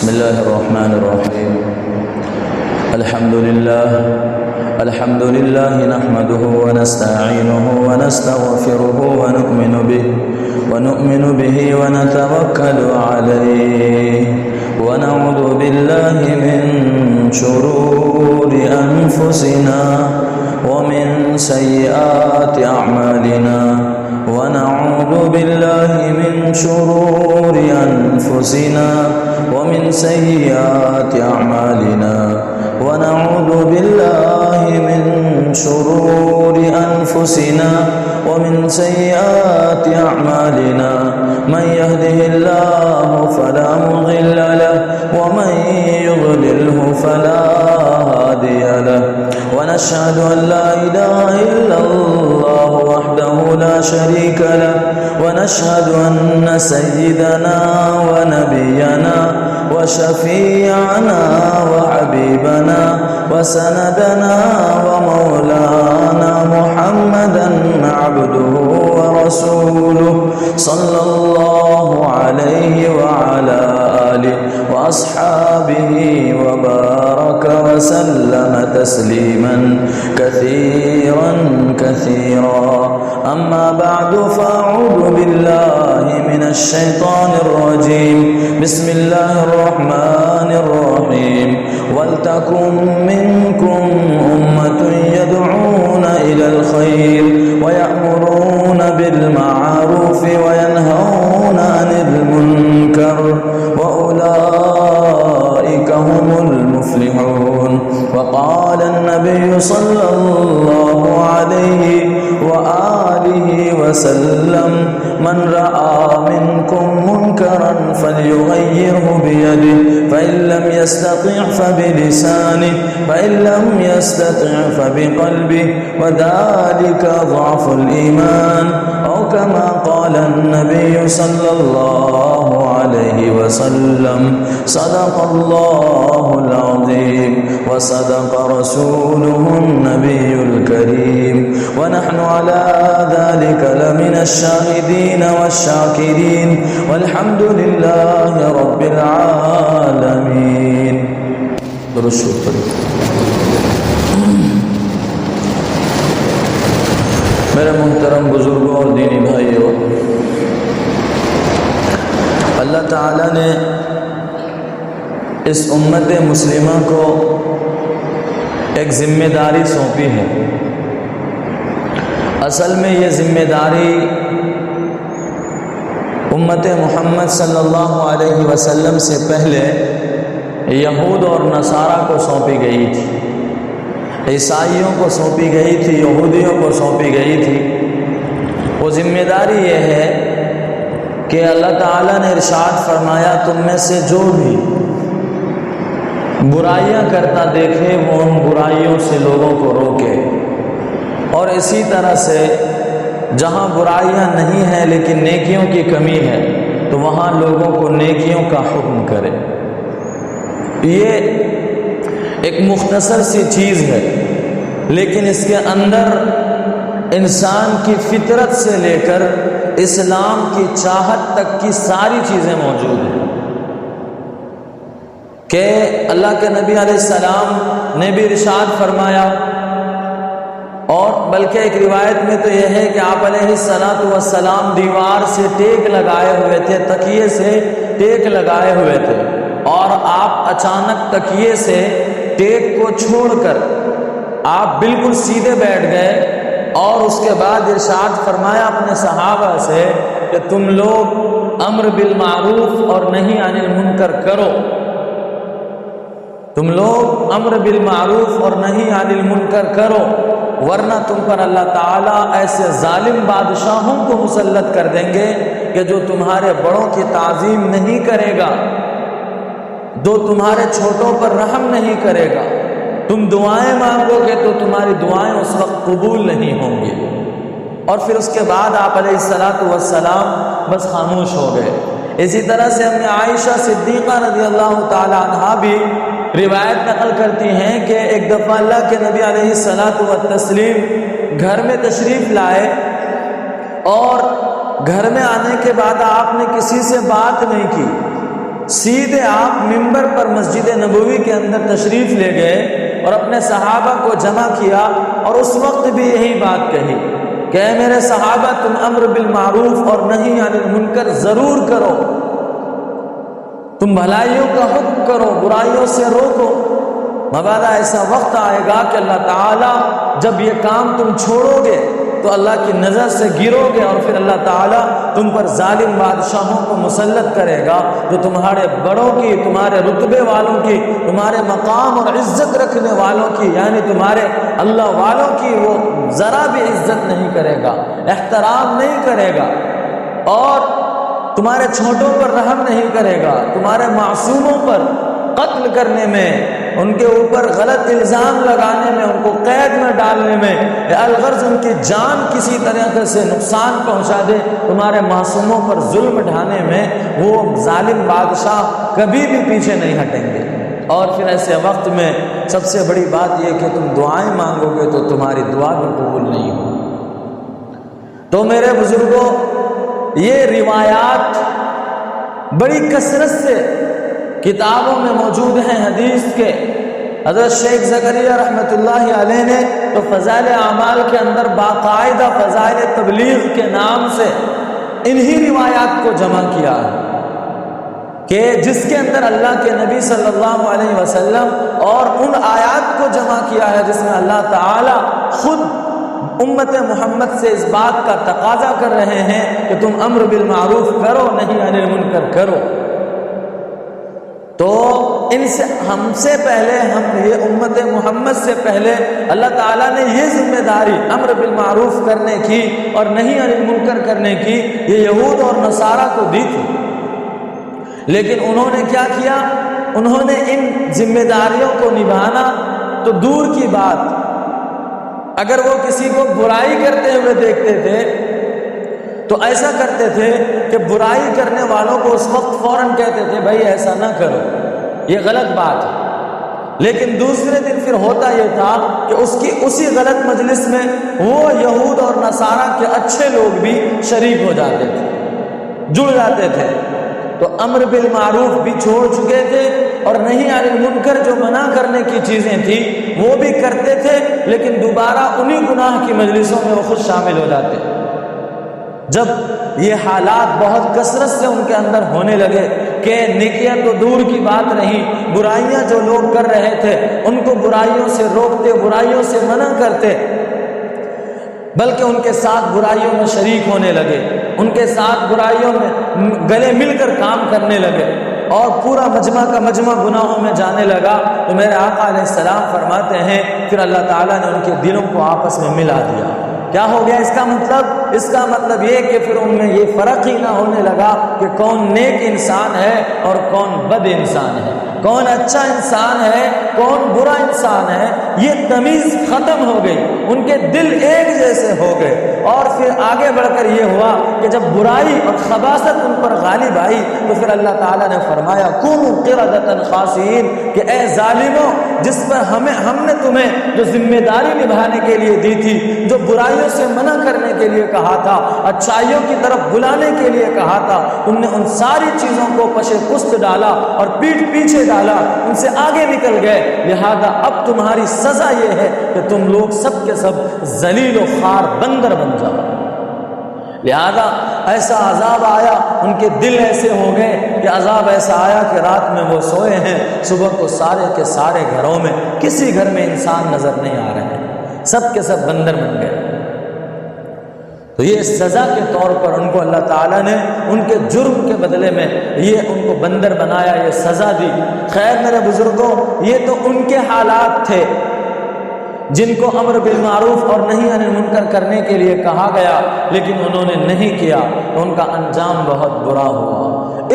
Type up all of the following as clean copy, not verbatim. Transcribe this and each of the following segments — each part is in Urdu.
بسم الله الرحمن الرحيم. الحمد لله نحمده ونستعينه ونستغفره ونؤمن به ونتوكل عليه ونعوذ بالله من شرور أنفسنا ومن سيئات أعمالنا ونعوذ بالله من شرور أنفسنا ومن سيئات أعمالنا ونعوذ بالله من شرور أنفسنا ومن سيئات أعمالنا من يهده الله فلا مضل له ومن يضلله فلا هادي له ونشهد أن لا إله إلا الله وحده لا شريك له ونشهد أن سيدنا ونبينا وشفيعنا وحبيبنا وسندنا ومولانا محمدا عبده ورسوله صلى الله عليه وعلى آله وأصحابه وبارك وسلم تسليما كثيرا أما بعد فأعوذ بالله من الشيطان الرجيم. بسم الله الرحمن الرحيم. ولتكن منكم أمة يدعون إلى الخير ويأمرون بالمعروف وينهون عن المنكر وأولئك هم المفلحون. وقال النبي صلى الله عليه وآله وسلم من رأى منكم منكرا فليغيره بيده فإن لم يستطع فبلسانه فإن لم يستطع فبقلبه وذلك ضعف الإيمان أو كما قال النبي صلى الله عليه وسلم. صدق الله العظيم وصدق رسوله النبي الكريم ونحن على ذلك لمن الشاهدين والشاكرين والحمد لله رب العالمين. میرے محترم بزرگوں اور دینی بھائیوں، اللہ تعالیٰ نے اس امت مسلمہ کو ایک ذمہ داری سونپی ہے. اصل میں یہ ذمہ داری امت محمد صلی اللہ علیہ وسلم سے پہلے یہود اور نصارہ کو سونپی گئی تھی، عیسائیوں کو سونپی گئی تھی، یہودیوں کو سونپی گئی تھی. وہ ذمہ داری یہ ہے کہ اللہ تعالیٰ نے ارشاد فرمایا تم میں سے جو بھی برائیاں کرتا دیکھے وہ ان برائیوں سے لوگوں کو روکے، اور اسی طرح سے جہاں برائیاں نہیں ہیں لیکن نیکیوں کی کمی ہے تو وہاں لوگوں کو نیکیوں کا حکم کرے. یہ ایک مختصر سی چیز ہے لیکن اس کے اندر انسان کی فطرت سے لے کر اسلام کی چاہت تک کی ساری چیزیں موجود ہیں کہ اللہ کے نبی علیہ السلام نے بھی ارشاد فرمایا، اور بلکہ ایک روایت میں تو یہ ہے کہ آپ علیہ السلام دیوار سے ٹیک لگائے ہوئے تھے، تکیے سے ٹیک لگائے ہوئے تھے، اور آپ اچانک تکیے سے ٹیک کو چھوڑ کر آپ بالکل سیدھے بیٹھ گئے، اور اس کے بعد ارشاد فرمایا اپنے صحابہ سے کہ تم لوگ امر بالمعروف اور نہی عن المنکر کرو، تم لوگ امر بالمعروف اور نہی عن المنکر کرو، ورنہ تم پر اللہ تعالیٰ ایسے ظالم بادشاہوں کو مسلط کر دیں گے کہ جو تمہارے بڑوں کی تعظیم نہیں کرے گا، جو تمہارے چھوٹوں پر رحم نہیں کرے گا. تم دعائیں مانگو گے تو تمہاری دعائیں اس وقت قبول نہیں ہوں گی. اور پھر اس کے بعد آپ علیہ السلام بس خاموش ہو گئے. اسی طرح سے ہم عائشہ صدیقہ رضی اللہ تعالی عنہا بھی روایت نقل کرتی ہیں کہ ایک دفعہ اللہ کے نبی علیہ السلام گھر میں تشریف لائے، اور گھر میں آنے کے بعد آپ نے کسی سے بات نہیں کی، سیدھے آپ منبر پر مسجد نبوی کے اندر تشریف لے گئے اور اپنے صحابہ کو جمع کیا اور اس وقت بھی یہی بات کہی کہ اے میرے صحابہ تم امر بالمعروف اور نہی عن المنکر ضرور کرو، تم بھلائیوں کا حکم کرو، برائیوں سے روکو، مبادا ایسا وقت آئے گا کہ اللہ تعالیٰ جب یہ کام تم چھوڑو گے تو اللہ کی نظر سے گرو گے، اور پھر اللہ تعالیٰ تم پر ظالم بادشاہوں کو مسلط کرے گا جو تمہارے بڑوں کی، تمہارے رتبے والوں کی، تمہارے مقام اور عزت رکھنے والوں کی، یعنی تمہارے اللہ والوں کی وہ ذرا بھی عزت نہیں کرے گا، احترام نہیں کرے گا، اور تمہارے چھوٹوں پر رحم نہیں کرے گا، تمہارے معصوموں پر قتل کرنے میں، ان کے اوپر غلط الزام لگانے میں، ان کو قید میں ڈالنے میں، الغرض ان کی جان کسی طریقے سے نقصان پہنچا دے، تمہارے معصوموں پر ظلم ڈھانے میں وہ ظالم بادشاہ کبھی بھی پیچھے نہیں ہٹیں گے۔ اور پھر ایسے وقت میں سب سے بڑی بات یہ کہ تم دعائیں مانگو گے تو تمہاری دعا بھی قبول نہیں ہوگی۔ تو میرے بزرگوں، یہ روایات بڑی کثرت سے کتابوں میں موجود ہیں حدیث کے۔ حضرت شیخ زکریا رحمۃ اللہ علیہ نے تو فضائل اعمال کے اندر باقاعدہ فضائل تبلیغ کے نام سے انہی روایات کو جمع کیا ہے کہ جس کے اندر اللہ کے نبی صلی اللہ علیہ وسلم اور ان آیات کو جمع کیا ہے جس میں اللہ تعالی خود امت محمد سے اس بات کا تقاضا کر رہے ہیں کہ تم امر بالمعروف کرو، نہی عن المنکر کرو۔ تو ان سے ہم سے پہلے، ہم یہ امت محمد سے پہلے اللہ تعالیٰ نے یہ ذمہ داری امر بالمعروف کرنے کی اور نہی عن المنکر کرنے کی یہ یہود اور نصارہ کو دی تھی، لیکن انہوں نے کیا کیا؟ انہوں نے ان ذمہ داریوں کو نبھانا تو دور کی بات، اگر وہ کسی کو برائی کرتے ہوئے دیکھتے تھے تو ایسا کرتے تھے کہ برائی کرنے والوں کو اس وقت فوراً کہتے تھے بھائی ایسا نہ کرو، یہ غلط بات ہے، لیکن دوسرے دن پھر ہوتا یہ تھا کہ اسی غلط مجلس میں وہ یہود اور نصارہ کے اچھے لوگ بھی شریک ہو جاتے تھے، جڑ جاتے تھے، تو امر بالمعروف بھی چھوڑ چکے تھے اور نہی عن المنکر جو منع کرنے کی چیزیں تھیں وہ بھی کرتے تھے، لیکن دوبارہ انہی گناہ کی مجلسوں میں وہ خود شامل ہو جاتے۔ جب یہ حالات بہت کثرت سے ان کے اندر ہونے لگے کہ نیکیاں تو دور کی بات رہی، برائیاں جو لوگ کر رہے تھے ان کو برائیوں سے روکتے، برائیوں سے منع کرتے، بلکہ ان کے ساتھ برائیوں میں شریک ہونے لگے، ان کے ساتھ برائیوں میں گلے مل کر کام کرنے لگے، اور پورا مجمع کا مجمع گناہوں میں جانے لگا، تو میرے آقا علیہ السلام فرماتے ہیں پھر اللہ تعالیٰ نے ان کے دلوں کو آپس میں ملا دیا۔ کیا ہو گیا اس کا مطلب؟ اس کا مطلب یہ کہ پھر ان میں یہ فرق ہی نہ ہونے لگا کہ کون نیک انسان ہے اور کون بد انسان ہے، کون اچھا انسان ہے کون برا انسان ہے، یہ تمیز ختم ہو گئی، ان کے دل ایک جیسے ہو گئے۔ اور پھر آگے بڑھ کر یہ ہوا کہ جب برائی اور خباثت ان پر غالب آئی تو پھر اللہ تعالیٰ نے فرمایا کونوا قردۃ خاسئین، کہ اے ظالموں جس پر ہم نے تمہیں جو ذمہ داری نبھانے کے لیے دی تھی، جو برائیوں سے منع کرنے کے لیے کہا تھا، اچھائیوں کی طرف بلانے کے لیے کہا تھا، تم نے ان ساری چیزوں کو پشے پست ڈالا اور پیٹھ پیچھے ڈالا، ان سے آگے نکل گئے، لہذا اب تمہاری سزا یہ ہے کہ تم لوگ سب کے سب ذلیل و خوار بندر بن جاؤ۔ لہذا ایسا عذاب آیا، ان کے دل ایسے ہو گئے کہ عذاب ایسا آیا کہ رات میں وہ سوئے ہیں، صبح کو سارے کے سارے گھروں میں کسی گھر میں انسان نظر نہیں آ رہے ہیں، سب کے سب بندر بن گئے۔ تو یہ سزا کے طور پر ان کو اللہ تعالیٰ نے ان کے جرم کے بدلے میں یہ ان کو بندر بنایا، یہ سزا دی۔ خیر میرے بزرگوں، یہ تو ان کے حالات تھے جن کو امر بالمعروف اور نہی عن المنکر کرنے کے لیے کہا گیا، لیکن انہوں نے نہیں کیا تو ان کا انجام بہت برا ہوا۔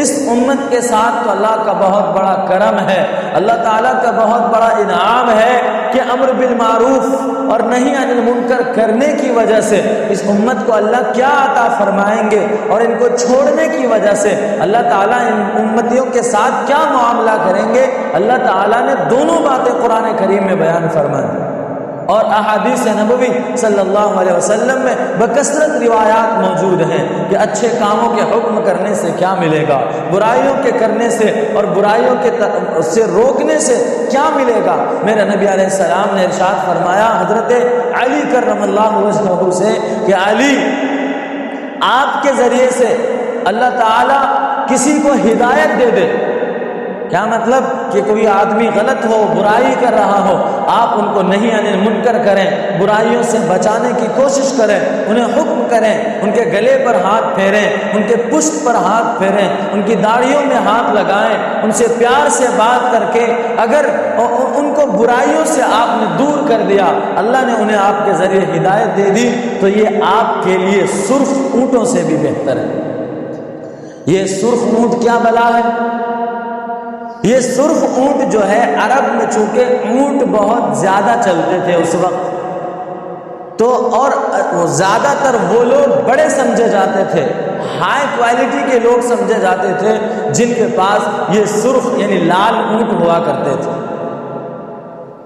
اس امت کے ساتھ تو اللہ کا بہت بڑا کرم ہے، اللہ تعالیٰ کا بہت بڑا انعام ہے کہ امر بالمعروف اور نہی عن المنکر کرنے کی وجہ سے اس امت کو اللہ کیا عطا فرمائیں گے، اور ان کو چھوڑنے کی وجہ سے اللہ تعالیٰ ان امتیوں کے ساتھ کیا معاملہ کریں گے۔ اللہ تعالیٰ نے دونوں باتیں قرآن کریم میں بیان فرما دی۔ اور احادیث نبوی صلی اللہ علیہ وسلم میں بکثرت روایات موجود ہیں کہ اچھے کاموں کے حکم کرنے سے کیا ملے گا، برائیوں کے کرنے سے اور برائیوں کے سے روکنے سے کیا ملے گا۔ میرے نبی علیہ السلام نے ارشاد فرمایا حضرت علی کرم اللہ وجہہ سے کہ علی، آپ کے ذریعے سے اللہ تعالیٰ کسی کو ہدایت دے دے۔ کیا مطلب کہ کوئی آدمی غلط ہو، برائی کر رہا ہو، آپ ان کو نہیں عن المنکر کریں، برائیوں سے بچانے کی کوشش کریں، انہیں حکم کریں، ان کے گلے پر ہاتھ پھیریں، ان کے پشت پر ہاتھ پھیریں، ان کی داڑھیوں میں ہاتھ لگائیں، ان سے پیار سے بات کر کے اگر ان کو برائیوں سے آپ نے دور کر دیا، اللہ نے انہیں آپ کے ذریعے ہدایت دے دی، تو یہ آپ کے لیے سرخ اونٹوں سے بھی بہتر ہے۔ یہ سرخ اونٹ کیا بلا ہے؟ یہ سرخ اونٹ جو ہے، عرب میں چونکہ اونٹ بہت زیادہ چلتے تھے اس وقت، تو اور زیادہ تر وہ لوگ بڑے سمجھے جاتے تھے، ہائی کوالٹی کے لوگ سمجھے جاتے تھے جن کے پاس یہ سرخ یعنی لال اونٹ ہوا کرتے تھے۔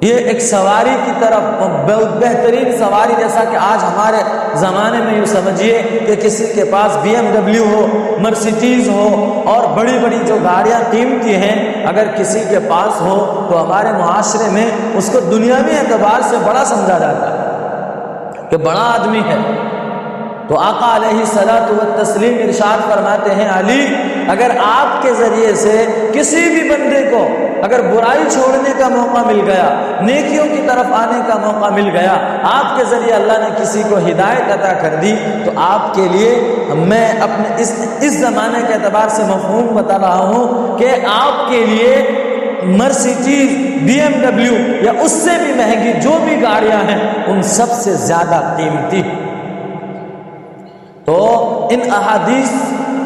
یہ ایک سواری کی طرف بہت بہترین سواری، جیسا کہ آج ہمارے زمانے میں یوں سمجھیے کہ کسی کے پاس BMW ہو، مرسیڈیز ہو اور بڑی بڑی جو گاڑیاں قیمتی ہیں اگر کسی کے پاس ہو تو ہمارے معاشرے میں اس کو دنیاوی اعتبار سے بڑا سمجھا جاتا ہے کہ بڑا آدمی ہے۔ تو آقا علیہ الصلوۃ والتسلیم ارشاد فرماتے ہیں علی، اگر آپ کے ذریعے سے کسی بھی بندے کو اگر برائی چھوڑنے کا موقع مل گیا، نیکیوں کی طرف آنے کا موقع مل گیا، آپ کے ذریعے اللہ نے کسی کو ہدایت عطا کر دی، تو آپ کے لیے میں اپنے اس زمانے کے اعتبار سے مفہوم بتا رہا ہوں کہ آپ کے لیے مرسیڈیز، BMW یا اس سے بھی مہنگی جو بھی گاڑیاں ہیں ان سب سے زیادہ قیمتی۔ تو ان احادیث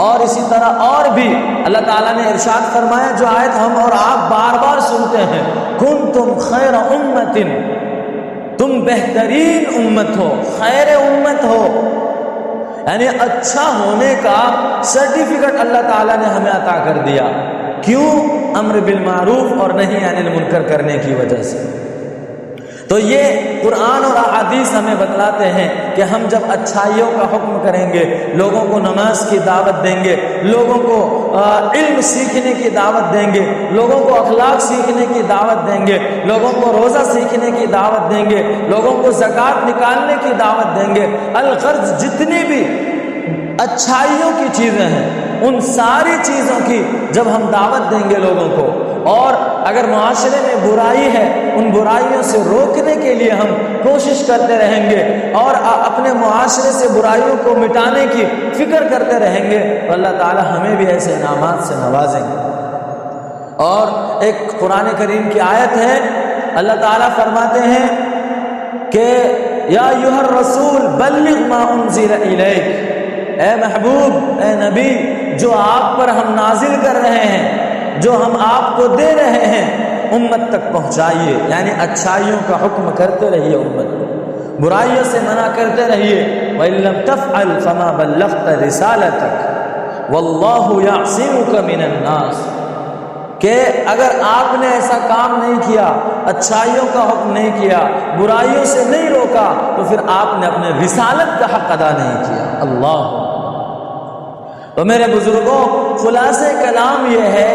اور اسی طرح اور بھی اللہ تعالیٰ نے ارشاد فرمایا، جو آیت ہم اور آپ بار بار سنتے ہیں، کنتم خیر امت، تم بہترین امت ہو، خیر امت ہو، یعنی اچھا ہونے کا سرٹیفکیٹ اللہ تعالیٰ نے ہمیں عطا کر دیا۔ کیوں؟ امر بالمعروف اور نہی عن المنکر کرنے کی وجہ سے۔ تو یہ قرآن اور احادیث ہمیں بتلاتے ہیں کہ ہم جب اچھائیوں کا حکم کریں گے، لوگوں کو نماز کی دعوت دیں گے، لوگوں کو علم سیکھنے کی دعوت دیں گے، لوگوں کو اخلاق سیکھنے کی دعوت دیں گے، لوگوں کو روزہ سیکھنے کی دعوت دیں گے، لوگوں کو زکوٰۃ نکالنے کی دعوت دیں گے، الغرض جتنی بھی اچھائیوں کی چیزیں ہیں ان ساری چیزوں کی جب ہم دعوت دیں گے لوگوں کو، اور اگر معاشرے میں برائی ہے ان برائیوں سے روکنے کے لیے ہم کوشش کرتے رہیں گے اور اپنے معاشرے سے برائیوں کو مٹانے کی فکر کرتے رہیں گے، تو اللہ تعالی ہمیں بھی ایسے انعامات سے نوازیں گے۔ اور ایک قرآن کریم کی آیت ہے، اللہ تعالیٰ فرماتے ہیں کہ یا ایھا الرسول بلغ ما انزل الیک، اے محبوب، اے نبی، جو آپ پر ہم نازل کر رہے ہیں، جو ہم آپ کو دے رہے ہیں، امت تک پہنچائیے، یعنی اچھائیوں کا حکم کرتے رہیے، امت کو برائیوں سے منع کرتے رہیے۔ وَإِن لَّمْ تَفْعَلْ فَمَا بَلَّغْتَ رِسَالَتَكَ وَاللَّهُ يَعْصِمُكَ مِنَ النَّاسِ، کہ اگر آپ نے ایسا کام نہیں کیا، اچھائیوں کا حکم نہیں کیا، برائیوں سے نہیں روکا، تو پھر آپ نے اپنے رسالت کا حق ادا نہیں کیا۔ اللہ! تو میرے بزرگوں، خلاصہ کلام یہ ہے،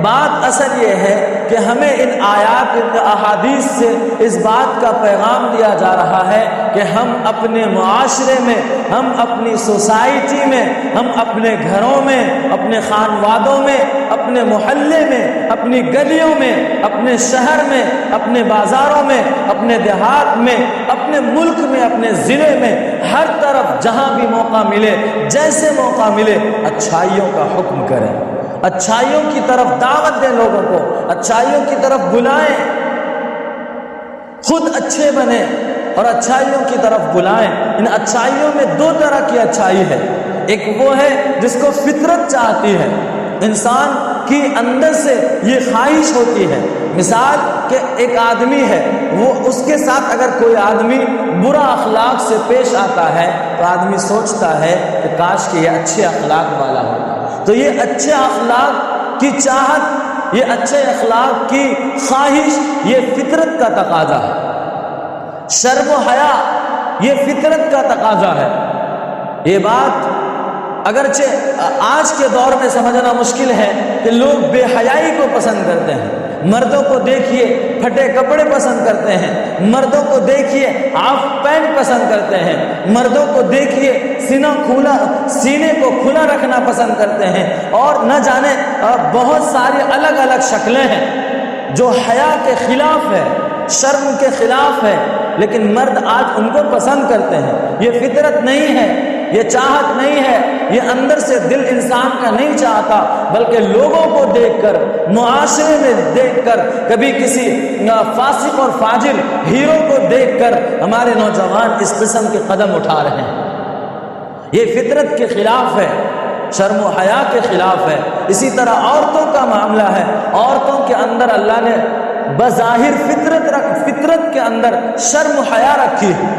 بات اصل یہ ہے کہ ہمیں ان آیات، ان احادیث سے اس بات کا پیغام دیا جا رہا ہے کہ ہم اپنے معاشرے میں، ہم اپنی سوسائٹی میں، ہم اپنے گھروں میں، اپنے خانوادوں میں، اپنے محلے میں، اپنی گلیوں میں، اپنے شہر میں، اپنے بازاروں میں، اپنے دیہات میں، اپنے ملک میں، اپنے ضلع میں، ہر طرف جہاں بھی موقع ملے، جیسے موقع ملے، اچھائیوں کا حکم کریں، اچھائیوں کی طرف دعوت دیں، لوگوں کو اچھائیوں کی طرف بلائیں، خود اچھے بنیں اور اچھائیوں کی طرف بلائیں۔ ان اچھائیوں میں دو طرح کی اچھائی ہے، ایک وہ ہے جس کو فطرت چاہتی ہے، انسان کی اندر سے یہ خواہش ہوتی ہے، مثال کہ ایک آدمی ہے، وہ اس کے ساتھ اگر کوئی آدمی برا اخلاق سے پیش آتا ہے تو آدمی سوچتا ہے کہ کاش کہ یہ اچھے اخلاق والا ہوگا۔ تو یہ اچھے اخلاق کی چاہت، یہ اچھے اخلاق کی خواہش، یہ فطرت کا تقاضا ہے۔ شرم و حیا یہ فطرت کا تقاضا ہے۔ یہ بات اگرچہ آج کے دور میں سمجھنا مشکل ہے کہ لوگ بے حیائی کو پسند کرتے ہیں، مردوں کو دیکھیے پھٹے کپڑے پسند کرتے ہیں، مردوں کو دیکھیے ہاف پینٹ پسند کرتے ہیں، مردوں کو دیکھیے سینے کو کھلا رکھنا پسند کرتے ہیں، اور نہ جانے بہت ساری الگ الگ شکلیں ہیں جو حیا کے خلاف ہے، شرم کے خلاف ہے، لیکن مرد آج ان کو پسند کرتے ہیں۔ یہ فطرت نہیں ہے، یہ چاہت نہیں ہے، یہ اندر سے دل انسان کا نہیں چاہتا، بلکہ لوگوں کو دیکھ کر، معاشرے میں دیکھ کر، کبھی کسی فاسق اور فاجر ہیرو کو دیکھ کر ہمارے نوجوان اس قسم کے قدم اٹھا رہے ہیں۔ یہ فطرت کے خلاف ہے، شرم و حیا کے خلاف ہے۔ اسی طرح عورتوں کا معاملہ ہے، عورتوں کے اندر اللہ نے بظاہر فطرت کے اندر شرم و حیا رکھی ہے۔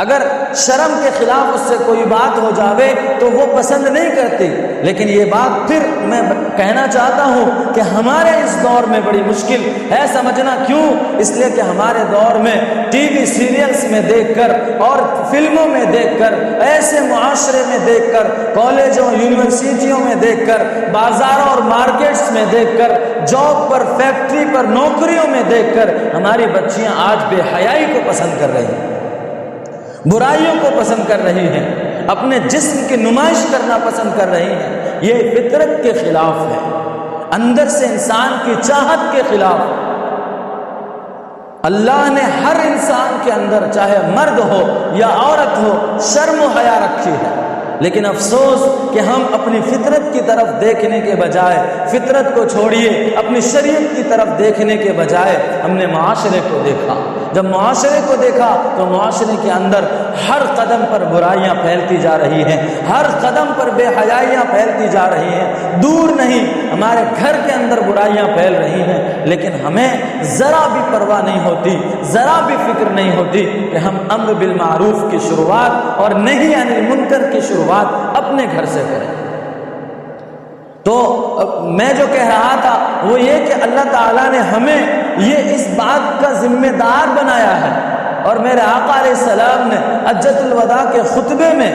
اگر شرم کے خلاف اس سے کوئی بات ہو جاوے تو وہ پسند نہیں کرتی، لیکن یہ بات پھر میں کہنا چاہتا ہوں کہ ہمارے اس دور میں بڑی مشکل ہے سمجھنا۔ کیوں؟ اس لیے کہ ہمارے دور میں ٹی وی سیریلز میں دیکھ کر اور فلموں میں دیکھ کر، ایسے معاشرے میں دیکھ کر، کالجوں یونیورسٹیوں میں دیکھ کر، بازاروں اور مارکیٹس میں دیکھ کر، جاب پر، فیکٹری پر، نوکریوں میں دیکھ کر ہماری بچیاں آج بے حیائی کو پسند کر رہی ہیں، برائیوں کو پسند کر رہی ہیں، اپنے جسم کی نمائش کرنا پسند کر رہی ہیں۔ یہ فطرت کے خلاف ہے، اندر سے انسان کی چاہت کے خلاف ہے۔ اللہ نے ہر انسان کے اندر، چاہے مرد ہو یا عورت ہو، شرم و حیا رکھی ہے، لیکن افسوس کہ ہم اپنی فطرت کی طرف دیکھنے کے بجائے، فطرت کو چھوڑیے اپنی شریعت کی طرف دیکھنے کے بجائے ہم نے معاشرے کو دیکھا۔ جب معاشرے کو دیکھا تو معاشرے کے اندر ہر قدم پر برائیاں پھیلتی جا رہی ہیں، ہر قدم پر بے حیائیاں پھیلتی جا رہی ہیں، دور نہیں ہمارے گھر کے اندر برائیاں پھیل رہی ہیں، لیکن ہمیں ذرا بھی پرواہ نہیں ہوتی، ذرا بھی فکر نہیں ہوتی کہ ہم امر بالمعروف کی شروعات اور نہی عن المنکر کی شروعات اپنے گھر سے کریں۔ تو میں جو کہہ رہا تھا وہ یہ کہ اللہ تعالیٰ نے ہمیں یہ اس بات کا ذمہ دار بنایا ہے، اور میرے آقا علیہ السلام نے حجۃ الوداع کے خطبے میں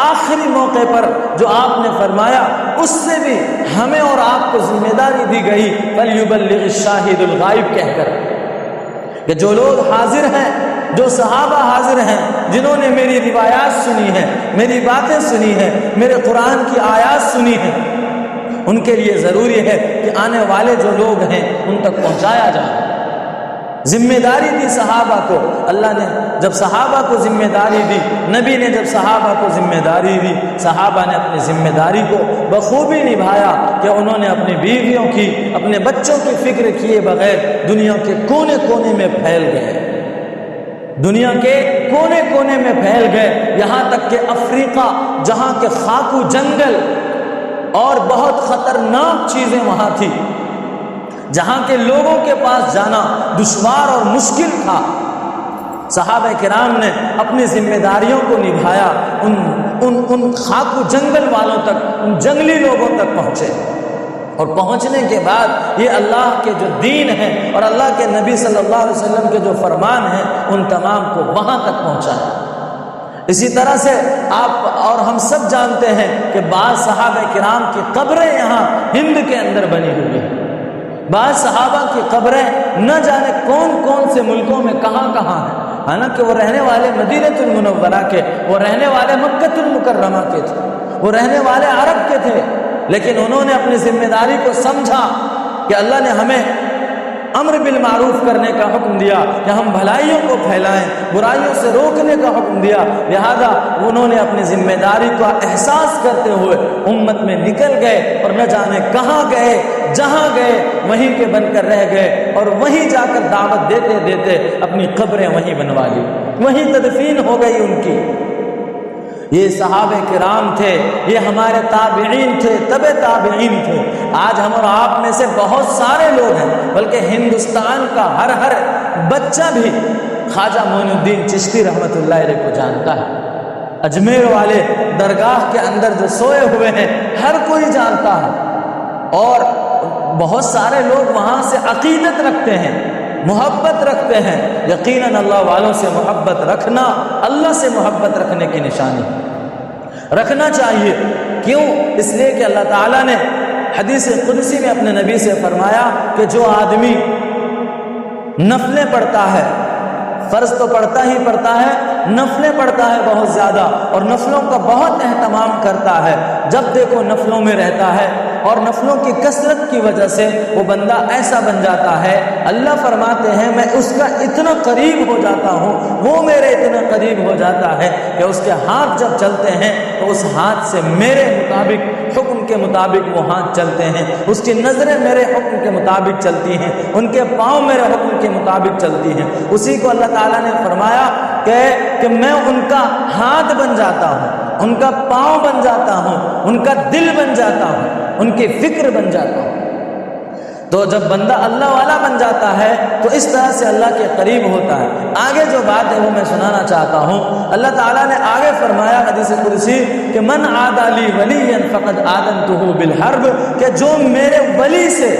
آخری موقع پر جو آپ نے فرمایا، اس سے بھی ہمیں اور آپ کو ذمہ داری دی گئی، فَلْيُبَلِّغِ الشَّاهِدُ الْغَائِبُ کہہ کر، کہ جو لوگ حاضر ہیں، جو صحابہ حاضر ہیں، جنہوں نے میری روایات سنی ہیں، میری باتیں سنی ہیں، میرے قرآن کی آیات سنی ہیں، ان کے لیے ضروری ہے کہ آنے والے جو لوگ ہیں ان تک پہنچایا جائے۔ ذمہ داری دی صحابہ کو، اللہ نے جب صحابہ کو ذمہ داری دی، نبی نے جب صحابہ کو ذمہ داری دی، صحابہ نے اپنی ذمہ داری کو بخوبی نبھایا کہ انہوں نے اپنی بیویوں کی، اپنے بچوں کی فکر کیے بغیر دنیا کے کونے کونے میں پھیل گئے، دنیا کے کونے کونے میں پھیل گئے، یہاں تک کہ افریقہ، جہاں کے خاکو جنگل اور بہت خطرناک چیزیں وہاں تھی، جہاں کے لوگوں کے پاس جانا دشوار اور مشکل تھا، صحابہ کرام نے اپنی ذمہ داریوں کو نبھایا، ان خاکو جنگل والوں تک، ان جنگلی لوگوں تک پہنچے، اور پہنچنے کے بعد یہ اللہ کے جو دین ہے اور اللہ کے نبی صلی اللہ علیہ وسلم کے جو فرمان ہیں ان تمام کو وہاں تک پہنچایا۔ اسی طرح سے آپ اور ہم سب جانتے ہیں کہ بعض صحابہ کرام کی قبریں یہاں ہند کے اندر بنی ہوئی ہیں، بعض صحابہ کی قبریں نہ جانے کون کون سے ملکوں میں کہاں کہاں ہیں، حالانکہ وہ رہنے والے مدینہ المنورہ کے، وہ رہنے والے مکہ المکرمہ کے تھے، وہ رہنے والے عرب کے تھے، لیکن انہوں نے اپنی ذمہ داری کو سمجھا کہ اللہ نے ہمیں امر بالمعروف کرنے کا حکم دیا کہ ہم بھلائیوں کو پھیلائیں، برائیوں سے روکنے کا حکم دیا، لہذا انہوں نے اپنی ذمہ داری کا احساس کرتے ہوئے امت میں نکل گئے، اور نہ جانے کہاں گئے، جہاں گئے وہیں کے بن کر رہ گئے، اور وہیں جا کر دعوت دیتے دیتے اپنی قبریں وہیں بنوا لی، وہیں تدفین ہو گئی ان کی۔ یہ صحابہ کرام تھے، یہ ہمارے تابعین تھے، تبع تابعین تھے۔ آج ہم اور آپ میں سے بہت سارے لوگ ہیں، بلکہ ہندوستان کا ہر بچہ بھی خواجہ معین الدین چشتی رحمۃ اللہ علیہ کو جانتا ہے، اجمیر والے درگاہ کے اندر جو سوئے ہوئے ہیں ہر کوئی جانتا ہے، اور بہت سارے لوگ وہاں سے عقیدت رکھتے ہیں، محبت رکھتے ہیں، یقیناً اللہ والوں سے محبت رکھنا اللہ سے محبت رکھنے کی نشانی رکھنا چاہیے۔ کیوں؟ اس لیے کہ اللہ تعالیٰ نے حدیث قدسی میں اپنے نبی سے فرمایا کہ جو آدمی نفلیں پڑھتا ہے، فرض تو پڑھتا ہی پڑھتا ہے، نفلیں پڑھتا ہے بہت زیادہ اور نفلوں کا بہت اہتمام کرتا ہے، جب دیکھو نفلوں میں رہتا ہے اور نفلوں کی کثرت کی وجہ سے وہ بندہ ایسا بن جاتا ہے، اللہ فرماتے ہیں میں اس کا اتنا قریب ہو جاتا ہوں، وہ میرے اتنا قریب ہو جاتا ہے کہ اس کے ہاتھ جب چلتے ہیں تو اس ہاتھ سے میرے مطابق، حکم کے مطابق وہ ہاتھ چلتے ہیں، اس کی نظریں میرے حکم کے مطابق چلتی ہیں، ان کے پاؤں میرے حکم کے مطابق چلتی ہیں۔ اسی کو اللہ تعالیٰ نے فرمایا کہ میں ان کا ہاتھ بن جاتا ہوں، ان کا پاؤں بن جاتا ہوں، ان کا دل بن جاتا ہوں، ان کی فکر بن جاتا ہوں۔ تو جب بندہ اللہ والا بن جاتا ہے تو اس طرح سے اللہ کے قریب ہوتا ہے۔ آگے جو بات ہے وہ میں سنانا چاہتا ہوں۔ اللہ تعالیٰ نے آگے فرمایا حدیث قدسی کہ من عادی لی ولیا فقد آذنتہ بالحرب، کہ جو میرے ولی سے،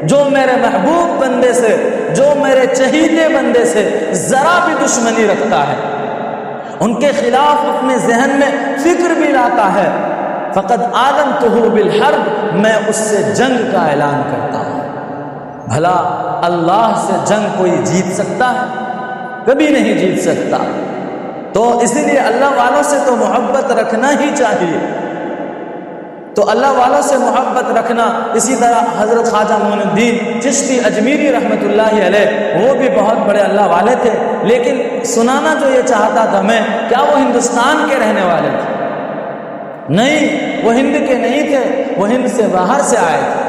جو میرے محبوب بندے سے، جو میرے چہیتے بندے سے ذرا بھی دشمنی رکھتا ہے، ان کے خلاف اپنے ذہن میں فکر بھی لاتا ہے، فقد آذنتہ بالحرب، میں اس سے جنگ کا اعلان کرتا ہوں۔ بھلا اللہ سے جنگ کوئی جیت سکتا ہے؟ کبھی نہیں جیت سکتا۔ تو اسی لیے اللہ والوں سے تو محبت رکھنا ہی چاہیے۔ تو اللہ والوں سے محبت رکھنا، اسی طرح حضرت خواجہ معین الدین چشتی اجمیری رحمۃ اللہ علیہ، وہ بھی بہت بڑے اللہ والے تھے، لیکن سنانا جو یہ چاہتا تھا میں، کیا وہ ہندوستان کے رہنے والے تھے؟ نہیں، وہ ہند کے نہیں تھے، وہ ہند سے باہر سے آئے تھے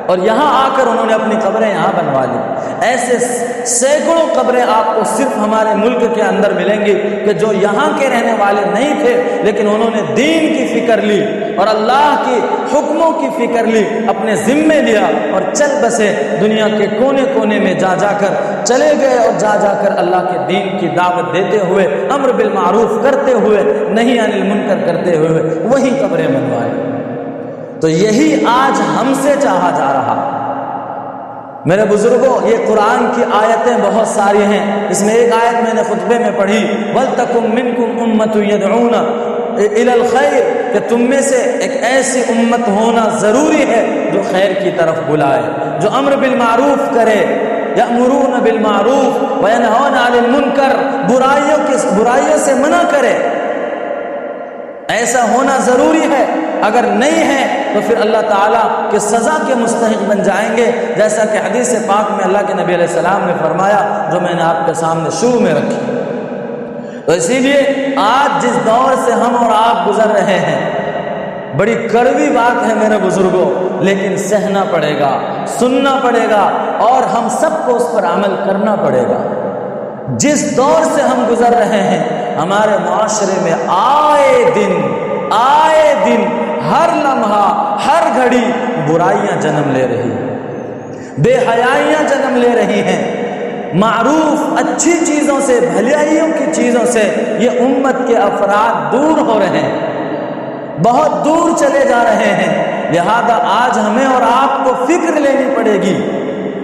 اور یہاں آ کر انہوں نے اپنی قبریں یہاں بنوا لی۔ ایسے سینکڑوں قبریں آپ کو صرف ہمارے ملک کے اندر ملیں گی کہ جو یہاں کے رہنے والے نہیں تھے لیکن انہوں نے دین کی فکر لی اور اللہ کی حکموں کی فکر لی، اپنے ذمے لیا اور چل بسے، دنیا کے کونے کونے میں جا جا کر چلے گئے اور جا جا کر اللہ کے دین کی دعوت دیتے ہوئے، امر بالمعروف کرتے ہوئے، نہی عن المنکر کرتے ہوئے وہی قبریں بنوائے۔ تو یہی آج ہم سے چاہا جا رہا۔ میرے بزرگوں، یہ قرآن کی آیتیں بہت ساری ہیں، اس میں ایک آیت میں نے خطبے میں پڑھی، وَلْتَكُمْ مِنْكُمْ أُمَّةٌ يَدْعُونَ إِلَى الْخَيْرِ، کہ تم میں سے ایک ایسی امت ہونا ضروری ہے جو خیر کی طرف بلائے، جو امر بالمعروف کرے، یأمرون بالمعروف وینہون عن المنکر، برائیوں سے منع کرے۔ ایسا ہونا ضروری ہے، اگر نہیں ہے تو پھر اللہ تعالیٰ کے سزا کے مستحق بن جائیں گے، جیسا کہ حدیث پاک میں اللہ کے نبی علیہ السلام نے فرمایا، جو میں نے آپ کے سامنے شروع میں رکھی۔ تو اسی لیے آج جس دور سے ہم اور آپ گزر رہے ہیں، بڑی کڑوی بات ہے میرے بزرگوں، لیکن سہنا پڑے گا، سننا پڑے گا اور ہم سب کو اس پر عمل کرنا پڑے گا۔ جس دور سے ہم گزر رہے ہیں، ہمارے معاشرے میں آئے دن ہر لمحہ، ہر گھڑی برائیاں جنم لے رہی ہیں، بے حیائیاں جنم لے رہی ہیں۔ معروف اچھی چیزوں سے، بھلائیوں کی چیزوں سے یہ امت کے افراد دور ہو رہے ہیں، بہت دور چلے جا رہے ہیں۔ لہذا آج ہمیں اور آپ کو فکر لینی پڑے گی،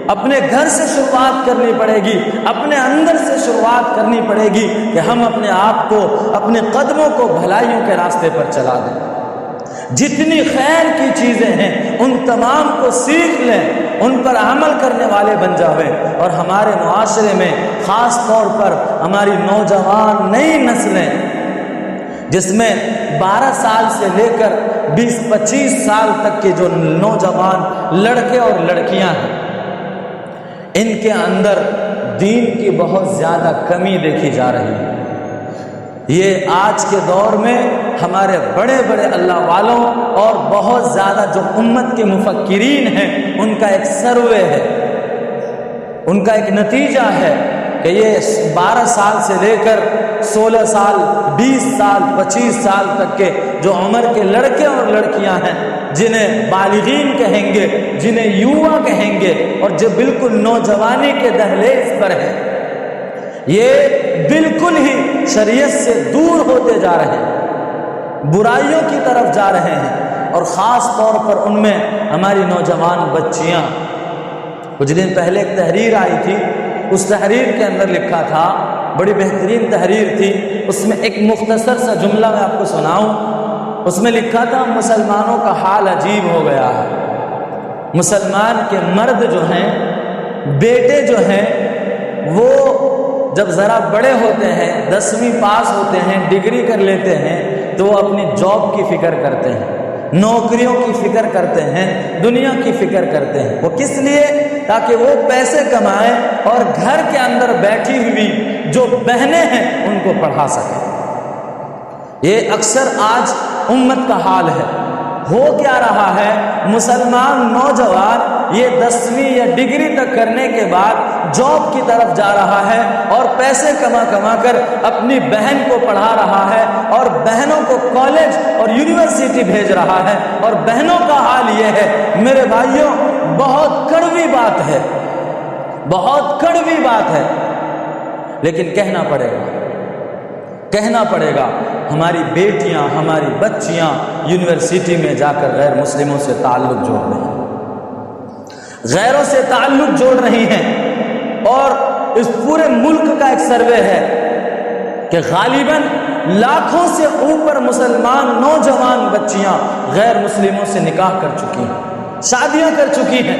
اپنے گھر سے شروعات کرنی پڑے گی، اپنے اندر سے شروعات کرنی پڑے گی کہ ہم اپنے آپ کو، اپنے قدموں کو بھلائیوں کے راستے پر چلا دیں۔ جتنی خیر کی چیزیں ہیں ان تمام کو سیکھ لیں، ان پر عمل کرنے والے بن جاویں، اور ہمارے معاشرے میں خاص طور پر ہماری نوجوان نئی نسلیں، جس میں 12 سال سے لے کر 20-25 سال تک کے جو نوجوان لڑکے اور لڑکیاں ہیں، ان کے اندر دین کی بہت زیادہ کمی دیکھی جا رہی ہے۔ یہ آج کے دور میں ہمارے بڑے بڑے اللہ والوں اور بہت زیادہ جو امت کے مفکرین ہیں ان کا ایک سروے ہے، ان کا ایک نتیجہ ہے کہ یہ 12 سال سے لے کر 16 سال، 20 سال، 25 سال تک کے جو عمر کے لڑکے اور لڑکیاں ہیں، جنہیں بالغین کہیں گے، جنہیں یووا کہیں گے، اور جو بالکل نوجوانی کے دہلیز پر ہیں، یہ بالکل ہی شریعت سے دور ہوتے جا رہے ہیں، برائیوں کی طرف جا رہے ہیں، اور خاص طور پر ان میں ہماری نوجوان بچیاں، کچھ دن پہلے ایک تحریر آئی تھی، اس تحریر کے اندر لکھا تھا، بڑی بہترین تحریر تھی، اس میں ایک مختصر سا جملہ میں آپ کو سناؤں۔ اس میں لکھا تھا مسلمانوں کا حال عجیب ہو گیا ہے، مسلمان کے مرد جو ہیں، بیٹے جو ہیں، وہ جب ذرا بڑے ہوتے ہیں، 10ویں پاس ہوتے ہیں، ڈگری کر لیتے ہیں، تو وہ اپنی جاب کی فکر کرتے ہیں، نوکریوں کی فکر کرتے ہیں، دنیا کی فکر کرتے ہیں۔ وہ کس لیے؟ تاکہ وہ پیسے کمائیں اور گھر کے اندر بیٹھی ہوئی جو بہنیں ہیں ان کو پڑھا سکیں۔ یہ اکثر آج امت کا حال ہے۔ ہو کیا رہا ہے؟ مسلمان نوجوان یہ 10ویں یا ڈگری تک کرنے کے بعد جاب کی طرف جا رہا ہے اور پیسے کما کر اپنی بہن کو پڑھا رہا ہے اور بہنوں کو کالج اور یونیورسٹی بھیج رہا ہے، اور بہنوں کا حال یہ ہے میرے بھائیوں، بہت کڑوی بات ہے، بہت کڑوی بات ہے، لیکن کہنا پڑے گا۔ ہماری بیٹیاں، ہماری بچیاں یونیورسٹی میں جا کر غیر مسلموں سے تعلق جوڑ رہی ہیں، غیروں سے تعلق جوڑ رہی ہیں، اور اس پورے ملک کا ایک سروے ہے کہ غالباً لاکھوں سے اوپر مسلمان نوجوان بچیاں غیر مسلموں سے نکاح کر چکی ہیں، شادیاں کر چکی ہیں۔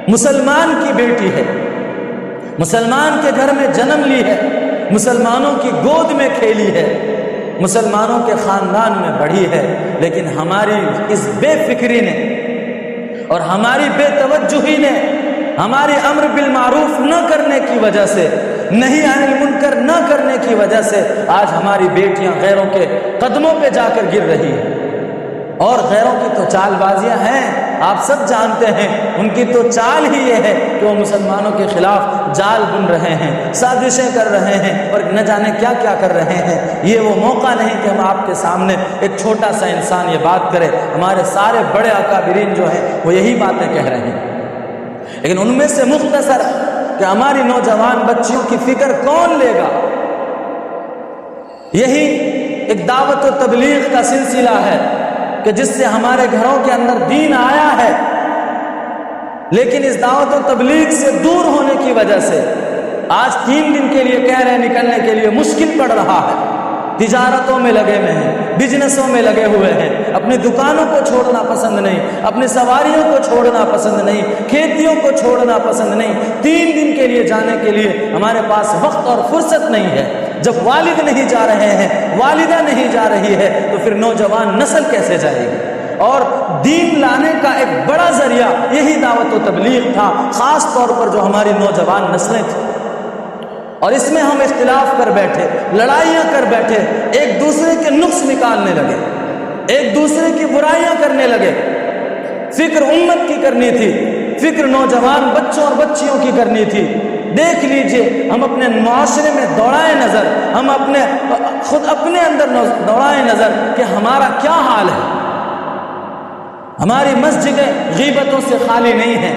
مسلمان کی بیٹی ہے، مسلمان کے گھر میں جنم لی ہے، مسلمانوں کی گود میں کھیلی ہے، مسلمانوں کے خاندان میں بڑھی ہے، لیکن ہماری اس بے فکری نے اور ہماری بے توجہی نے، ہماری امر بالمعروف نہ کرنے کی وجہ سے، نہی عن المنکر نہ کرنے کی وجہ سے آج ہماری بیٹیاں غیروں کے قدموں پہ جا کر گر رہی ہیں۔ اور غیروں کی تو چال بازیاں ہیں، آپ سب جانتے ہیں، ان کی تو چال ہی یہ ہے کہ وہ مسلمانوں کے خلاف جال بن رہے ہیں، سازشیں کر رہے ہیں، اور نہ جانے کیا کیا کر رہے ہیں۔ یہ وہ موقع نہیں کہ ہم آپ کے سامنے ایک چھوٹا سا انسان یہ بات کرے، ہمارے سارے بڑے اکابرین جو ہیں وہ یہی باتیں کہہ رہے ہیں، لیکن ان میں سے مختصر کہ ہماری نوجوان بچیوں کی فکر کون لے گا؟ یہی ایک دعوت و تبلیغ کا سلسلہ ہے کہ جس سے ہمارے گھروں کے اندر دین آیا ہے، لیکن اس دعوت و تبلیغ سے دور ہونے کی وجہ سے آج 3 دن کے لیے کہہ رہے ہیں نکلنے کے لیے مشکل پڑ رہا ہے۔ تجارتوں میں لگے ہوئے ہیں، بزنسوں میں لگے ہوئے ہیں، اپنی دکانوں کو چھوڑنا پسند نہیں، اپنی سواریوں کو چھوڑنا پسند نہیں، کھیتیوں کو چھوڑنا پسند نہیں۔ 3 دن کے لیے جانے کے لیے ہمارے پاس وقت اور فرصت نہیں ہے۔ جب والد نہیں جا رہے ہیں، والدہ نہیں جا رہی ہے، تو پھر نوجوان نسل کیسے جائے گی؟ اور دین لانے کا ایک بڑا ذریعہ یہی دعوت و تبلیغ تھا، خاص طور پر جو ہماری نوجوان نسلیں تھیں، اور اس میں ہم اختلاف کر بیٹھے، لڑائیاں کر بیٹھے، ایک دوسرے کے نقص نکالنے لگے، ایک دوسرے کی برائیاں کرنے لگے۔ فکر امت کی کرنی تھی، فکر نوجوان بچوں اور بچیوں کی کرنی تھی۔ دیکھ لیجئے، ہم اپنے معاشرے میں دوڑائیں نظر، ہم خود اپنے اندر دوڑائیں نظر کہ ہمارا کیا حال ہے۔ ہماری مسجدیں غیبتوں سے خالی نہیں ہیں،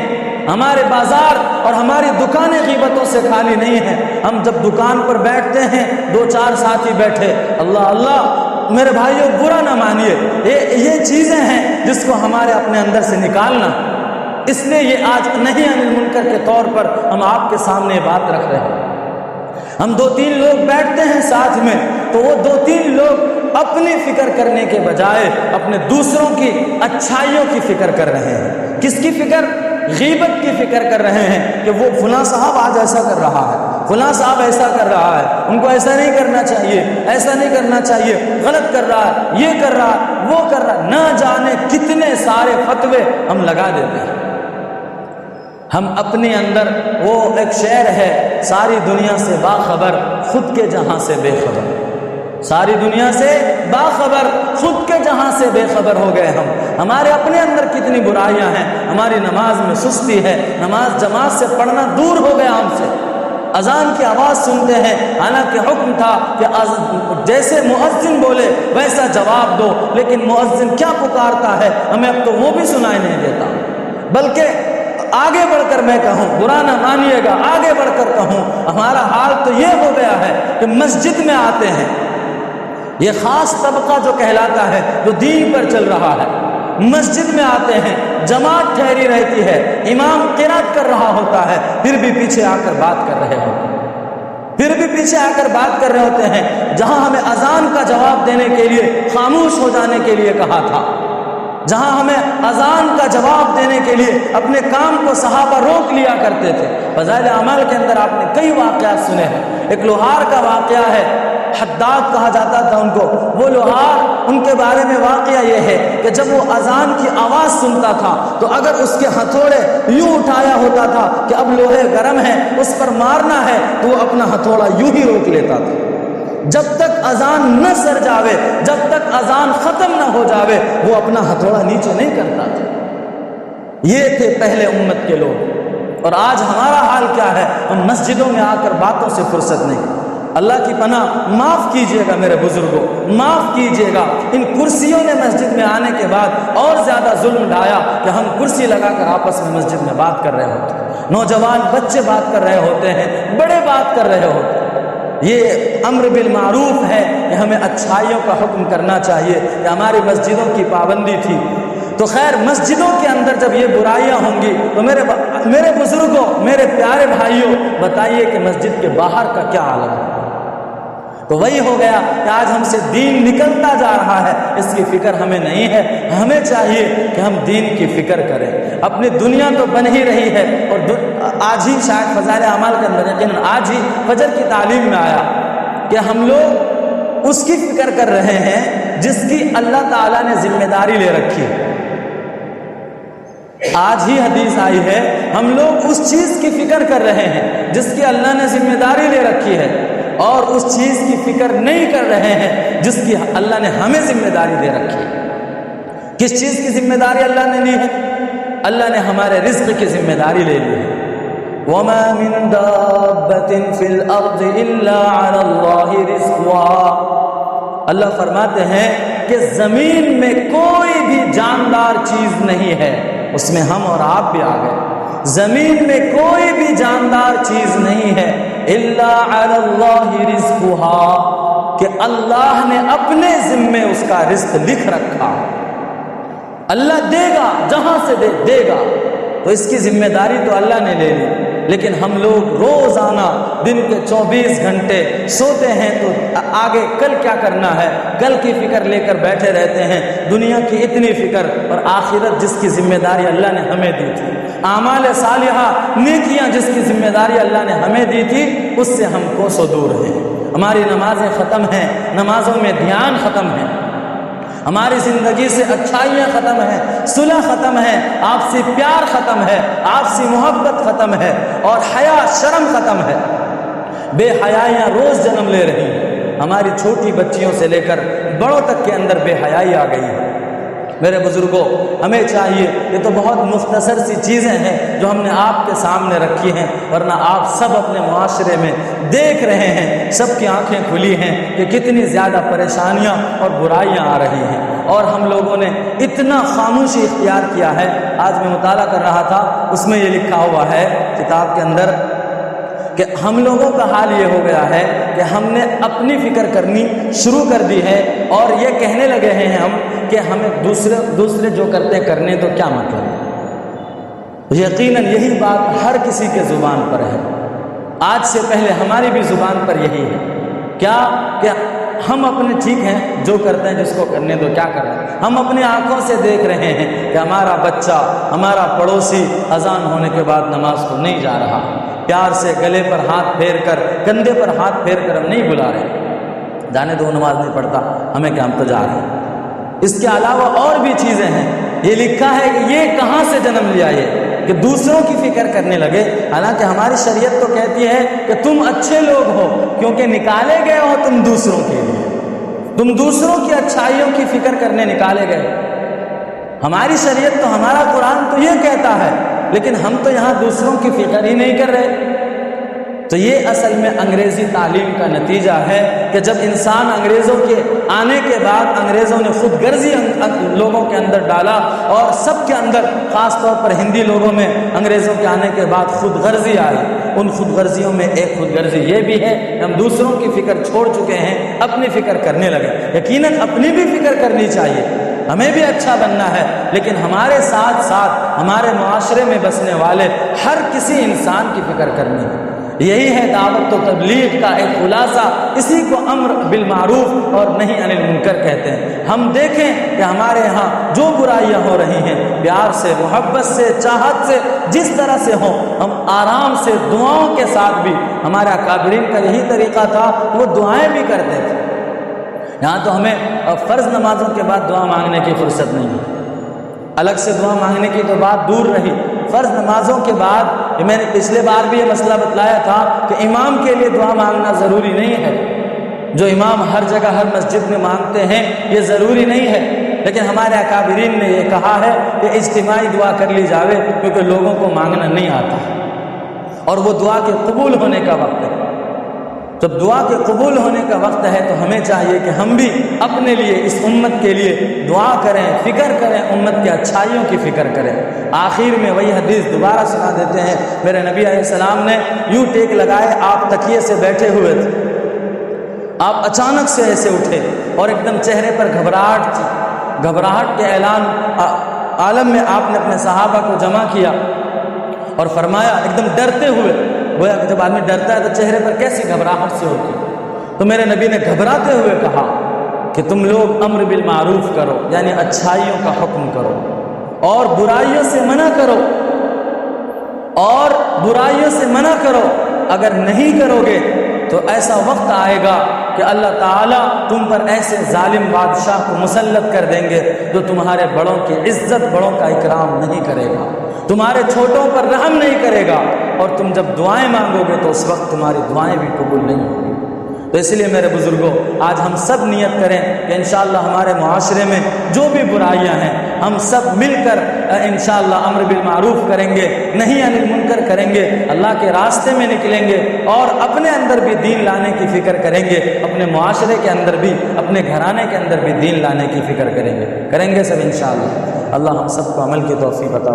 ہمارے بازار اور ہماری دکانیں غیبتوں سے خالی نہیں ہیں۔ ہم جب دکان پر بیٹھتے ہیں، 2-4 ساتھی بیٹھے، اللہ اللہ، میرے بھائیوں برا نہ مانیے، یہ چیزیں ہیں جس کو ہمارے اپنے اندر سے نکالنا، اس لیے یہ آج نہی عن المنکر کے طور پر ہم آپ کے سامنے بات رکھ رہے ہیں۔ ہم 2-3 لوگ بیٹھتے ہیں ساتھ میں، تو وہ 2-3 لوگ اپنی فکر کرنے کے بجائے اپنے دوسروں کی اچھائیوں کی فکر کر رہے ہیں۔ کس کی فکر؟ غیبت کی فکر کر رہے ہیں کہ وہ فلاں صاحب آج ایسا کر رہا ہے، فلاں صاحب ایسا کر رہا ہے، ان کو ایسا نہیں کرنا چاہیے، ایسا نہیں کرنا چاہیے، غلط کر رہا ہے، یہ کر رہا ہے، وہ کر رہا ہے، نہ جانے کتنے سارے فتوے ہم لگا دیتے ہیں۔ ہم اپنے اندر، وہ ایک شعر ہے، ساری دنیا سے باخبر خود کے جہاں سے بے خبر، ساری دنیا سے باخبر خود کے جہاں سے بے خبر ہو گئے ہمارے اپنے اندر کتنی برائیاں ہیں، ہماری نماز میں سستی ہے، نماز جماعت سے پڑھنا دور ہو گیا ہم سے، اذان کی آواز سنتے ہیں، حالانکہ حکم تھا کہ جیسے مؤذن بولے ویسا جواب دو، لیکن مؤذن کیا پکارتا ہے ہمیں اب تو وہ بھی سنائی نہیں دیتا۔ بلکہ آگے بڑھ کر میں کہوں، برا نہ مانیے گا، آگے بڑھ کر کہوں، ہمارا حال تو یہ ہو گیا ہے کہ مسجد میں آتے ہیں، یہ خاص طبقہ جو کہلاتا ہے، جو دین پر چل رہا ہے، مسجد میں آتے ہیں، جماعت ٹھہری رہتی ہے، امام قرات کر رہا ہوتا ہے، پھر بھی پیچھے آ کر بات کر رہے ہوتے ہیں، جہاں ہمیں اذان کا جواب دینے کے لیے خاموش ہو جانے کے لیے کہا تھا، جہاں ہمیں اذان کا جواب دینے کے لیے اپنے کام کو صحابہ روک لیا کرتے تھے۔ فضائل اعمال کے اندر آپ نے کئی واقعات سنے ہیں۔ ایک لوہار کا واقعہ ہے، حداد کہا جاتا تھا ان کو، وہ لوہار، ان کے بارے میں واقعہ یہ ہے کہ جب وہ اذان کی آواز سنتا تھا تو اگر اس کے ہتھوڑے یوں اٹھایا ہوتا تھا کہ اب لوہے گرم ہے، اس پر مارنا ہے، تو وہ اپنا ہتھوڑا یوں ہی روک لیتا تھا، جب تک اذان نہ سر جاوے، جب تک اذان ختم نہ ہو جاوے، وہ اپنا ہتھوڑا نیچے نہیں کرتا تھا۔ یہ تھے پہلے امت کے لوگ۔ اور آج ہمارا حال کیا ہے؟ ہم مسجدوں میں آ کر باتوں سے فرصت نہیں۔ اللہ کی پناہ، معاف کیجئے گا میرے بزرگوں، معاف کیجئے گا، ان کرسیوں نے مسجد میں آنے کے بعد اور زیادہ ظلم ڈھایا کہ ہم کرسی لگا کر آپس میں مسجد میں بات کر رہے ہوتے ہیں، نوجوان بچے بات کر رہے ہوتے ہیں، بڑے بات کر رہے ہوتے ہیں۔ یہ امر بالمعروف ہے کہ ہمیں اچھائیوں کا حکم کرنا چاہیے، کہ ہماری مسجدوں کی پابندی تھی۔ تو خیر، مسجدوں کے اندر جب یہ برائیاں ہوں گی تو میرے بزرگوں، میرے پیارے بھائیوں، بتائیے کہ مسجد کے باہر کا کیا عالم ہے؟ تو وہی ہو گیا کہ آج ہم سے دین نکلتا جا رہا ہے، اس کی فکر ہمیں نہیں ہے۔ ہمیں چاہیے کہ ہم دین کی فکر کریں۔ اپنی دنیا تو بن ہی رہی ہے، اور آج ہی شاید فضائل اعمال کے اندر یقیناً آج ہی فجر کی تعلیم میں آیا کہ ہم لوگ اس کی فکر کر رہے ہیں جس کی اللہ تعالیٰ نے ذمہ داری لے رکھی ہے۔ آج ہی حدیث آئی ہے، ہم لوگ اس چیز کی فکر کر رہے ہیں جس کی اللہ نے ذمہ داری لے رکھی ہے، اور اس چیز کی فکر نہیں کر رہے ہیں جس کی اللہ نے ہمیں ذمہ داری دے رکھی ہے۔ کس چیز کی ذمہ داری اللہ نے لی ہے؟ اللہ نے ہمارے رزق کی ذمہ داری لے لی ہے۔ وَمَا مِن دَابَّةٍ فِي الْأَرْضِ إِلَّا عَلَى اللَّهِ رِزْقُهَا۔ اللہ فرماتے ہیں کہ زمین میں کوئی بھی جاندار چیز نہیں ہے، اس میں ہم اور آپ بھی آ گئے۔ زمین میں کوئی بھی جاندار چیز نہیں ہے، الا علی اللہ رزقها، کہ اللہ نے اپنے ذمے اس کا رزق لکھ رکھا۔ اللہ دے گا، جہاں سے دے گا، تو اس کی ذمہ داری تو اللہ نے لے لی، لیکن ہم لوگ روزانہ دن کے 24 گھنٹے سوتے ہیں تو آگے کل کیا کرنا ہے، کل کی فکر لے کر بیٹھے رہتے ہیں۔ دنیا کی اتنی فکر، اور آخرت جس کی ذمہ داری اللہ نے ہمیں دی تھی، اعمال صالحہ، نیکیاں جس کی ذمہ داری اللہ نے ہمیں دی تھی، اس سے ہم کوسوں دور ہیں۔ ہماری نمازیں ختم ہیں، نمازوں میں دھیان ختم ہے، ہماری زندگی سے اچھائیاں ختم ہیں، صلح ختم ہے، آپسی پیار ختم ہے، آپسی محبت ختم ہے، اور حیا شرم ختم ہے۔ بے حیائیاں روز جنم لے رہی ہیں، ہماری چھوٹی بچیوں سے لے کر بڑوں تک کے اندر بے حیائی آ گئی ہے۔ میرے بزرگوں، ہمیں چاہیے، یہ تو بہت مختصر سی چیزیں ہیں جو ہم نے آپ کے سامنے رکھی ہیں، ورنہ آپ سب اپنے معاشرے میں دیکھ رہے ہیں، سب کی آنکھیں کھلی ہیں کہ کتنی زیادہ پریشانیاں اور برائیاں آ رہی ہیں، اور ہم لوگوں نے اتنا خاموشی اختیار کیا ہے۔ آج میں مطالعہ کر رہا تھا، اس میں یہ لکھا ہوا ہے کتاب کے اندر کہ ہم لوگوں کا حال یہ ہو گیا ہے کہ ہم نے اپنی فکر کرنی شروع کر دی ہے، اور یہ کہنے لگے ہیں ہم کہ ہمیں دوسرے جو کرتے کرنے تو کیا مطلب۔ یقیناً یہی بات ہر کسی کے زبان پر ہے، آج سے پہلے ہماری بھی زبان پر یہی ہے، کیا کہ ہم اپنے ٹھیک ہیں جو کرتے ہیں، جس کو کرنے تو کیا کریں۔ ہم اپنی آنکھوں سے دیکھ رہے ہیں کہ ہمارا بچہ، ہمارا پڑوسی اذان ہونے کے بعد نماز کو نہیں جا رہا، پیار سے گلے پر ہاتھ پھیر کر، کندھے پر ہاتھ پھیر کر ہم نہیں بلا رہے، جانے دو نماز نہیں پڑھتا، ہمیں کیا، ہم تو جا رہے ہیں۔ اس کے علاوہ اور بھی چیزیں ہیں۔ یہ لکھا ہے کہ یہ کہاں سے جنم لیا، یہ کہ دوسروں کی فکر کرنے لگے، حالانکہ ہماری شریعت تو کہتی ہے کہ تم اچھے لوگ ہو کیونکہ نکالے گئے ہو تم دوسروں کے لیے، تم دوسروں کی اچھائیوں کی فکر کرنے نکالے گئے۔ ہماری شریعت تو، ہمارا قرآن تو یہ کہتا ہے، لیکن ہم تو یہاں دوسروں کی فکر ہی نہیں کر رہے۔ تو یہ اصل میں انگریزی تعلیم کا نتیجہ ہے کہ جب انسان انگریزوں کے آنے کے بعد، انگریزوں نے خود غرضی لوگوں کے اندر ڈالا، اور سب کے اندر، خاص طور پر ہندی لوگوں میں انگریزوں کے آنے کے بعد خود غرضی آئی۔ ان خود غرضیوں میں ایک خود غرضی یہ بھی ہے کہ ہم دوسروں کی فکر چھوڑ چکے ہیں، اپنی فکر کرنے لگے۔ یقیناً اپنی بھی فکر کرنی چاہیے، ہمیں بھی اچھا بننا ہے، لیکن ہمارے ساتھ ساتھ ہمارے معاشرے میں بسنے والے ہر کسی انسان کی فکر کرنی ہے۔ یہی ہے دعوت و تبلیغ کا ایک خلاصہ، اسی کو امر بالمعروف اور نہی عن المنکر کہتے ہیں۔ ہم دیکھیں کہ ہمارے ہاں جو برائیاں ہو رہی ہیں، پیار سے، محبت سے، چاہت سے، جس طرح سے ہوں، ہم آرام سے دعاؤں کے ساتھ بھی، ہمارے اکابرین کا یہی طریقہ تھا، وہ دعائیں بھی کرتے تھے۔ یہاں تو ہمیں فرض نمازوں کے بعد دعا مانگنے کی فرصت نہیں ہے، الگ سے دعا مانگنے کی تو بات دور رہی۔ فرض نمازوں کے بعد، میں نے پچھلے بار بھی یہ مسئلہ بتلایا تھا کہ امام کے لیے دعا مانگنا ضروری نہیں ہے، جو امام ہر جگہ ہر مسجد میں مانگتے ہیں یہ ضروری نہیں ہے، لیکن ہمارے اکابرین نے یہ کہا ہے کہ اجتماعی دعا کر لی جاوے، کیونکہ لوگوں کو مانگنا نہیں آتا اور وہ دعا کے قبول ہونے کا وقت ہے۔ جب دعا کے قبول ہونے کا وقت ہے تو ہمیں چاہیے کہ ہم بھی اپنے لیے، اس امت کے لیے دعا کریں، فکر کریں، امت کے اچھائیوں کی فکر کریں۔ آخر میں وہی حدیث دوبارہ سنا دیتے ہیں، میرے نبی علیہ السلام نے یوں ٹیک لگائے، آپ تکیے سے بیٹھے ہوئے تھے، آپ اچانک سے ایسے اٹھے اور ایک دم چہرے پر گھبراہٹ تھی۔ گھبراہٹ کے عالم میں آپ نے اپنے صحابہ کو جمع کیا اور فرمایا، ایک دم ڈرتے ہوئے، گویا کہ جب آدمی ڈرتا ہے تو چہرے پر کیسی گھبراہٹ سے ہوتی ہے، تو میرے نبی نے گھبراتے ہوئے کہا کہ تم لوگ امر بالمعروف کرو، یعنی اچھائیوں کا حکم کرو اور برائیوں سے منع کرو، اور برائیوں سے منع کرو۔ اگر نہیں کرو گے تو ایسا وقت آئے گا کہ اللہ تعالیٰ تم پر ایسے ظالم بادشاہ کو مسلط کر دیں گے جو تمہارے بڑوں کی عزت، بڑوں کا اکرام نہیں کرے گا، تمہارے چھوٹوں پر رحم نہیں کرے گا، اور تم جب دعائیں مانگو گے تو اس وقت تمہاری دعائیں بھی قبول نہیں ہوں گی۔ تو اس لیے میرے بزرگوں، آج ہم سب نیت کریں کہ انشاءاللہ ہمارے معاشرے میں جو بھی برائیاں ہیں، ہم سب مل کر انشاءاللہ امر بالمعروف کریں گے، نہی عن المنکر کریں گے، اللہ کے راستے میں نکلیں گے، اور اپنے اندر بھی دین لانے کی فکر کریں گے، اپنے معاشرے کے اندر بھی، اپنے گھرانے کے اندر بھی دین لانے کی فکر کریں گے سب انشاءاللہ۔ اللہ ہم سب کو عمل کی توفیق عطا